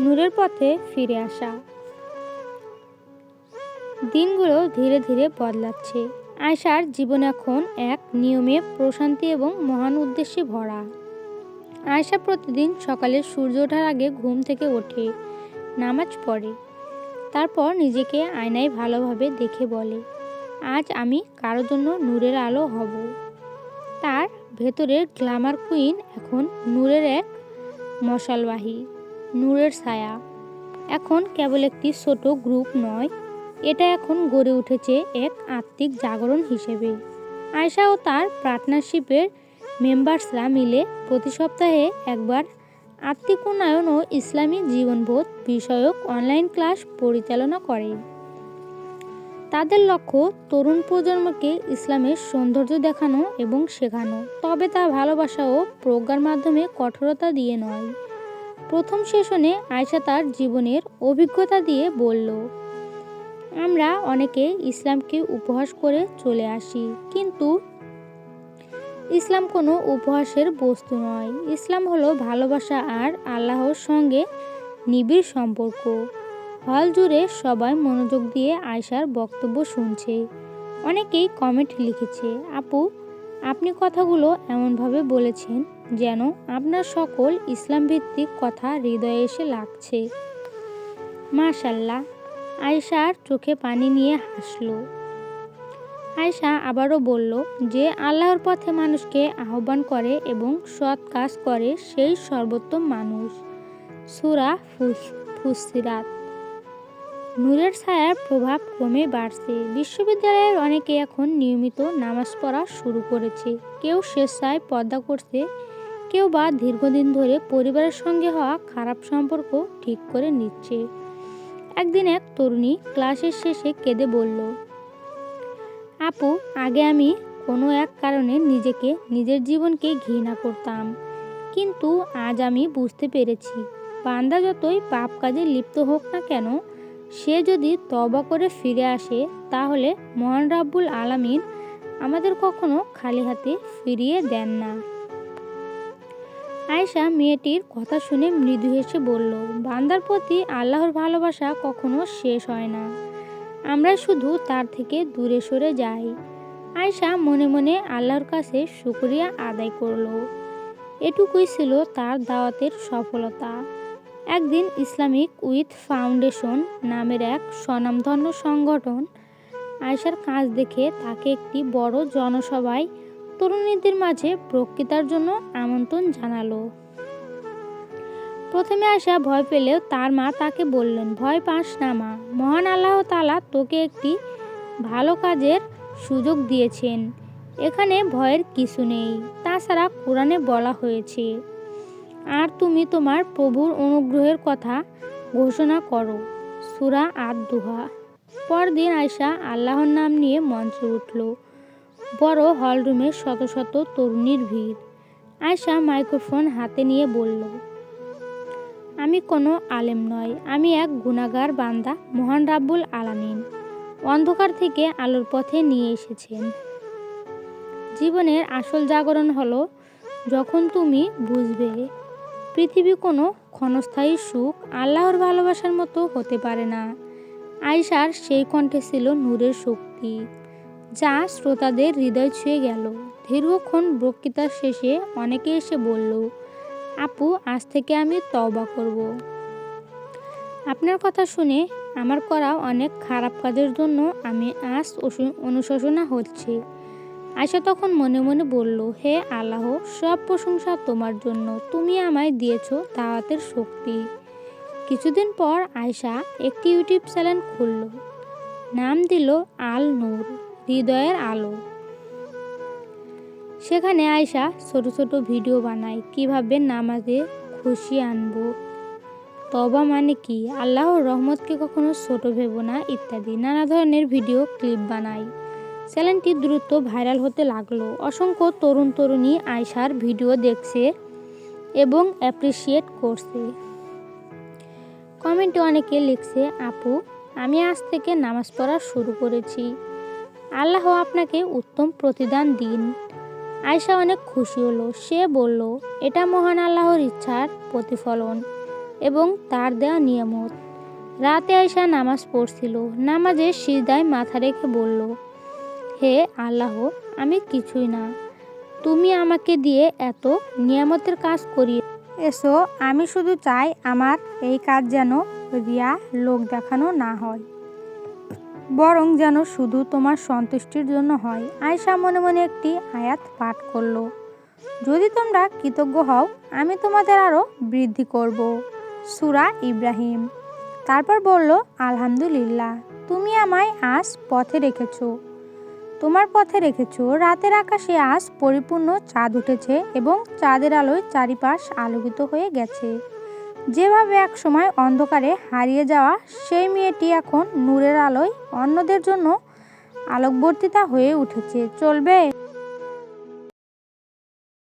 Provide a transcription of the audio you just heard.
নূরের পথে ফিরে আসা। দিনগুলো ধীরে ধীরে বদলাচ্ছে। আয়েশার জীবন এখন এক নিয়মে প্রশান্তি এবং মহান উদ্দেশ্যে ভরা। আয়েশা প্রতিদিন সকালে সূর্য ওঠার আগে ঘুম থেকে ওঠে, নামাজ পড়ে, তারপর নিজেকে আয়নায় ভালোভাবে দেখে বলে, আজ আমি কারোর জন্য নূরের আলো হব। তার ভেতরের গ্ল্যামার কুইন এখন নূরের এক মশালবাহী, নূরের ছায়া। এখন কেবল একটি ছোট গ্রুপ নয়, এটা এখন গড়ে উঠেছে এক আত্মিক জাগরণ হিসেবে। আয়েশা ও তার পার্টনারশিপের মেম্বার্সরা মিলে প্রতি সপ্তাহে একবার আত্মিক উন্নয়ন ও ইসলামী জীবনবোধ বিষয়ক অনলাইন ক্লাস পরিচালনা করে। তাদের লক্ষ্য তরুণ প্রজন্মকে ইসলামের সৌন্দর্য দেখানো এবং শেখানো, তবে তা ভালোবাসা ও প্রজ্ঞার মাধ্যমে, কঠোরতা দিয়ে নয়। প্রথম সেশনে আয়েশা তার জীবনের অভিজ্ঞতা দিয়ে বলল, আমরা অনেকে ইসলামকে উপহাস করে চলে আসি, কিন্তু ইসলাম কোনো উপহাসের বস্তু নয়। ইসলাম হলো ভালোবাসা আর আল্লাহর সঙ্গে নিবিড় সম্পর্ক। হল জুড়ে সবাই মনোযোগ দিয়ে আয়েশার বক্তব্য শুনছে। অনেকেই কমেন্ট লিখেছে, আপু আপনি কথাগুলো এমনভাবে বলেছেন যেন আপনার সকল ইসলাম ভিত্তিক কথা হৃদয়ে এসে লাগছে। মাশাআল্লাহ। আয়েশার চোখে পানি নিয়ে হাসল। আয়েশা আবারও বলল যে আল্লাহর পথে মানুষকে আহ্বান করে এবং সৎ কাজ করে সেই সর্বোত্তম মানুষ। সূরা ফুসসিলাত। নূরের ছায়ার প্রভাব ক্রমে বাড়ছে। বিশ্ববিদ্যালয়ের অনেকে এখন নিয়মিত নামাজ পড়া শুরু করেছে। কেউ স্বেচ্ছায় পর্দা করছে, কেউ বা দীর্ঘদিন ধরে পরিবারের সঙ্গে হওয়া খারাপ সম্পর্ক ঠিক করে নিচ্ছে। একদিন এক তরুণী ক্লাসের শেষে কেঁদে বলল, আপু আগে আমি কোনো এক কারণে নিজের জীবনকে ঘৃণা করতাম, কিন্তু আজ আমি বুঝতে পেরেছি বান্দা যতই পাপ কাজে লিপ্ত হোক না কেন, সে যদি তওবা করে ফিরে আসে তাহলে মহান রাব্বুল আলামিন আমাদের কখনো খালি হাতে ফিরিয়ে দেন না। আয়েশা মেয়েটির কথা শুনে মৃদু হেসে বলল, বান্দার প্রতি আল্লাহর ভালোবাসা কখনো শেষ হয় না, আমরা শুধু তার থেকে দূরে সরে যাই। আয়েশা মনে মনে আল্লাহর কাছে শুকরিয়া আদায় করল। এটুকুই ছিল তার দাওয়াতের সফলতা। একদিন ইসলামিক উইথ ফাউন্ডেশন নামের এক স্বনামধন্য সংগঠন আয়েশার কাজ দেখে তাকে একটি বড় জনসভায় তরুণীদের মাঝে বক্তৃতার জন্য আমন্ত্রণ জানালো। প্রথমে আয়েশা ভয় পেলেও তার মা তাকে বললেন, ভয় পাস না মা, মহান আল্লাহ তাআলা তোকে একটি ভালো কাজের সুযোগ দিয়েছেন, এখানে ভয়ের কিছু নেই। তাছাড়া কোরআনে বলা হয়েছে, আর তুমি তোমার প্রভুর অনুগ্রহের কথা ঘোষণা করো, সূরা আদ-দুহা। পরদিন আয়েশা আল্লাহর নাম নিয়ে মঞ্চে উঠল। বড় হলরুমে শত শত তরুণীর ভিড়। আয়েশা মাইক্রোফোন হাতে নিয়ে বলল, আমি কোনো আলেম নয়, আমি এক গুনাহগার বান্দা মহান রাব্বুল আলামিন অন্ধকার থেকে আলোর পথে নিয়ে এসেছেন। জীবনের আসল জাগরণ হলো যখন তুমি বুঝবে পৃথিবী কোনো ক্ষণস্থায়ী সুখ আল্লাহর ভালোবাসার মতো হতে পারে না। আয়েশার সেই কণ্ঠে ছিল নূরের শক্তি, যা শ্রোতাদের হৃদয় ছুঁয়ে গেল। দীর্ঘক্ষণ বক্তৃতার শেষে অনেকে এসে বলল, আপু আজ থেকে আমি তওবা করব। আপনার কথা শুনে আমার করা অনেক খারাপ কাজের জন্য আমি আজ অনুশোচনা হচ্ছে। আয়েশা তখন মনে মনে বলল, হে আল্লাহ, সব প্রশংসা তোমার জন্য, তুমি আমায় দিয়েছ দাওয়াতের শক্তি। কিছুদিন পর আয়েশা একটি ইউটিউব চ্যানেল খুলল, নাম দিল আল নূর, হৃদয়ের আলো। সেখানে আয়েশা ছোট ছোট ভিডিও বানায়, কিভাবে নামাজে খুশি আনবো, তওবা মানে কি, আল্লাহর রহমতকে কখনো ছোট ভেবো না ইত্যাদি নানা ধরনের ভিডিও ক্লিপ বানায়। চ্যানেলটি দ্রুত ভাইরাল হতে লাগলো। অসংখ্য তরুণ তরুণী আয়েশার ভিডিও দেখছে এবং অ্যাপ্রিসিয়েট করছে। কমেন্টে অনেকে লিখছে, আপু আমি আজ থেকে নামাজ পড়া শুরু করেছি, আল্লাহ আপনাকে উত্তম প্রতিদান দিন। আয়েশা অনেক খুশি হলো। সে বলল, এটা মহান আল্লাহর ইচ্ছার প্রতিফলন। এবং তার দেওয়া নিয়ামত। রাতে আয়েশা নামাজ পড়ছিল। নামাজের সিজদায় মাথা রেখে বলল, হে আল্লাহ, আমি কিছুই না, তুমি আমাকে দিয়ে এত নিয়ামতের কাজ করিয়ে এসো। আমি শুধু চাই আমার এই কাজ যেন রিয়া, লোক দেখানো না হয়, বরং যেন শুধু তোমার সন্তুষ্টির জন্য হয়। আয়েশা মনে মনে একটি আয়াত পাঠ করল, যদি তোমরা কৃতজ্ঞ হও আমি তোমাদের আরও বৃদ্ধি করব। সূরা ইব্রাহিম। তারপর বলল, আলহামদুলিল্লাহ, তুমি আমায় আজ পথে রেখেছো, তোমার পথে রেখেছো। রাতের আকাশে আজ পরিপূর্ণ চাঁদ উঠেছে এবং চাঁদের আলোয় চারিপাশ আলোকিত হয়ে গেছে। যেভাবে এক সময় অন্ধকারে হারিয়ে যাওয়া সেই মেয়েটি এখন নূরের আলোয় অন্যদের জন্য আলোকবর্তিতা হয়ে উঠেছে। চলবে।